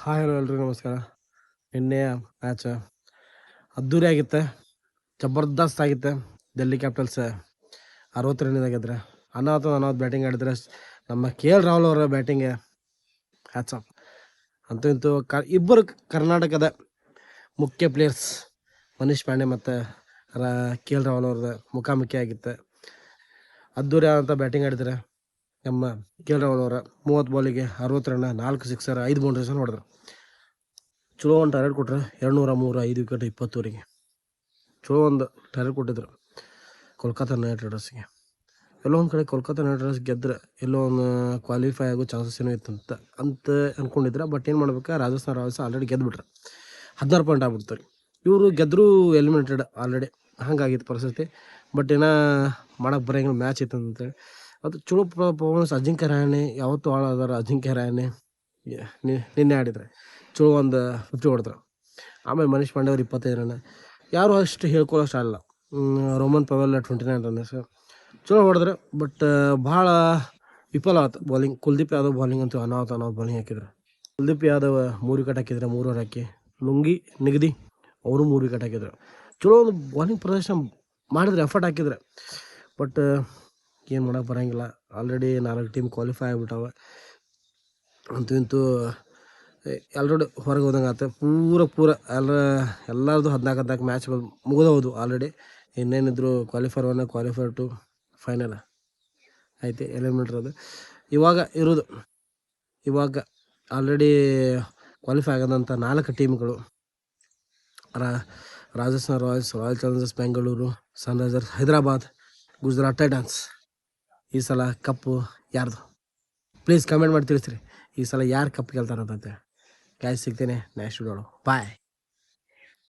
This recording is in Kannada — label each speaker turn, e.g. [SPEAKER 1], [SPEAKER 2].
[SPEAKER 1] ಹಾಯ್ ಹಲೋ ಎಲ್ರಿಗೂ ನಮಸ್ಕಾರ. ನಿನ್ನೆ ಮ್ಯಾಚ್ ಅದ್ದೂರಿ ಆಗಿತ್ತೆ, ಜಬರ್ದಸ್ತ್ ಆಗಿತ್ತೆ. ಡೆಲ್ಲಿ ಕ್ಯಾಪಿಟಲ್ಸ್ 60 ರನ್ನಿಂದ ಗೆದ್ರೆ. ಅನಾಹುತ ಬ್ಯಾಟಿಂಗ್ ಆಡಿದ್ರೆ ನಮ್ಮ ಕೆ ಎಲ್ ರಾಹುಲ್ ಅವರ ಬ್ಯಾಟಿಂಗ್ ಹ್ಯಾಟ್ಸ್ ಆಫ್. ಅಂತೂ ಇಂತೂ ಇಬ್ಬರು ಕರ್ನಾಟಕದ ಮುಖ್ಯ ಪ್ಲೇಯರ್ಸ್ ಮನೀಶ್ ಪಾಂಡೆ ಮತ್ತು ಕೆ ಎಲ್ ರಾಹುಲ್ ಅವ್ರದ್ದು ಮುಖಾಮುಖಿ ಆಗಿತ್ತು. ಅದ್ದೂರಿ ಆದಂಥ ಬ್ಯಾಟಿಂಗ್ ಆಡಿದ್ರೆ ನಮ್ಮ ಕೆ ಎಲ್ ರಾಹುಲ್ ಅವರ 30 ಬಾಲಿಗೆ 60 ರನ್, 4 ಸಿಕ್ಸರ್, 5 ಬೌಂಡ್ರೀಸ್ ಹೊಡೆದ್ರು. ಚಲೋ ಒಂದು ಟಾರ್ಗೆಟ್ ಕೊಟ್ಟರೆ 203, 5 ವಿಕೆಟ್, 20 ಓವರಿಗೆ ಚಲೋ ಒಂದು ಟಾರ್ಗೆಟ್ ಕೊಟ್ಟಿದ್ರು ಕೋಲ್ಕತ್ತಾ ನೈಟ್ ರೈಡರ್ಸ್ಗೆ. ಎಲ್ಲೋ ಒಂದು ಕಡೆ ಕೋಲ್ಕತ್ತಾ ನೈಟ್ ರೈಡರ್ಸ್ ಗೆದ್ದರೆ ಎಲ್ಲೋ ಒಂದು ಕ್ವಾಲಿಫೈ ಆಗೋ ಚಾನ್ಸಸ್ ಏನೋ ಇತ್ತು ಅಂತ ಅಂದ್ಕೊಂಡಿದ್ರೆ. ಬಟ್ ಏನು ಮಾಡ್ಬೇಕು, ರಾಜಸ್ಥಾನ್ ರಾಯಲ್ಸ್ ಆಲ್ರೆಡಿ ಗೆದ್ದುಬಿಟ್ರೆ 16 ಪಾಯಿಂಟ್ ಆಗ್ಬಿಡ್ತಾರೆ. ಇವರು ಗೆದ್ದರೂ ಎಲಿಮಿನೇಟೆಡ್ ಆಲ್ರೆಡಿ, ಹಂಗಾಗಿತ್ತು ಪರಿಸ್ಥಿತಿ. ಬಟ್ ಏನೋ ಮಾಡೋಕ್ಕೆ ಬರೋಂಗಿಲ್ಲ, ಮ್ಯಾಚ್ ಇತ್ತು ಅಂತೇಳಿ. ಅದು ಚಲೋ ಪರ್ಫಾರ್ಮೆನ್ಸ್. ಅಜಿಂಕ್ಯ ರಹಾನೆ ಯಾವತ್ತೂ ಹಾಳಾದಾರ. ಅಜಿಂಕ್ಯ ರಹಾನೆ ನಿನ್ನೆ ಆಡಿದರೆ ಚಲೋ ಒಂದು 50 ಹೊಡೆದ್ರು. ಆಮೇಲೆ ಮನೀಶ್ ಪಾಂಡೆ ಅವ್ರು 25 ರನ್. ಯಾರು ಅಷ್ಟು ಹೇಳ್ಕೊಳ್ಳೋಷ್ಟು ಆಗಲ್ಲ. ರೋಮನ್ ಪವೆಲ್ 29 ರನ್ಸ್ ಚಲೋ ಹೊಡೆದ್ರೆ. ಬಟ್ ಭಾಳ ವಿಫಲ ಆಯ್ತು ಬಾಲಿಂಗ್. ಕುಲ್ದೀಪ್ ಯಾದವ್ ಬಾಲಿಂಗ್ ಅಂತೂ ಅನಾಹುತ ಬಾಲಿಂಗ್ ಹಾಕಿದ್ರು. ಕುಲ್ದೀಪ್ ಯಾದವ್ 3 ವಿಕೆಟ್ ಹಾಕಿದ್ರೆ, 3 ಓವರ್ ಹಾಕಿ. ನಿಗದಿ ಅವರು 3 ವಿಕೆಟ್ ಹಾಕಿದ್ರು. ಚಲೋ ಒಂದು ಬಾಲಿಂಗ್ ಪ್ರದರ್ಶನ ಮಾಡಿದ್ರೆ, ಎಫರ್ಟ್ ಹಾಕಿದ್ರೆ. ಬಟ್ ಏನು ಮಾಡೋಕ್ಕೆ ಬರೋಂಗಿಲ್ಲ. ಆಲ್ರೆಡಿ 4 ಟೀಮ್ ಕ್ವಾಲಿಫೈ ಆಗಿಬಿಟ್ಟವೆ. ಅಂತೂ ಇಂತೂ ಆಲ್ರೆಡಿ ಹೊರಗೆ ಹೋದಂಗೆ ಆಯ್ತು. ಪೂರ ಎಲ್ಲರದು 14 ಮ್ಯಾಚ್ ಮುಗಿದೋದು ಆಲ್ರೆಡಿ. ಇನ್ನೇನಿದ್ರು ಕ್ವಾಲಿಫೈರ್ 1, ಕ್ವಾಲಿಫೈರ್ 2, ಫೈನಲ್ ಐತೆ ಎಲಿಮಿನೇಟರ್. ಅದು ಇವಾಗ ಆಲ್ರೆಡಿ ಕ್ವಾಲಿಫೈ ಆಗೋದಂಥ 4 ಟೀಮ್ಗಳು: Rajasthan Royals, Royal Challengers Bengaluru, Sunrisers Hyderabad, Gujarat Titans. ಈ ಸಲ ಕಪ್ಪು ಯಾರ್ದು? ಪ್ಲೀಸ್ ಕಮೆಂಟ್ ಮಾಡಿ ತಿಳಿಸ್ರಿ, ಈ ಸಲ ಯಾರು ಕಪ್ ಗೆಲ್ತಾರಂತೆ. ಸಿಗ್ತೇನೆ ನೆಕ್ಸ್ಟ್ ವಿಡಿಯೋ. ಬಾಯ್.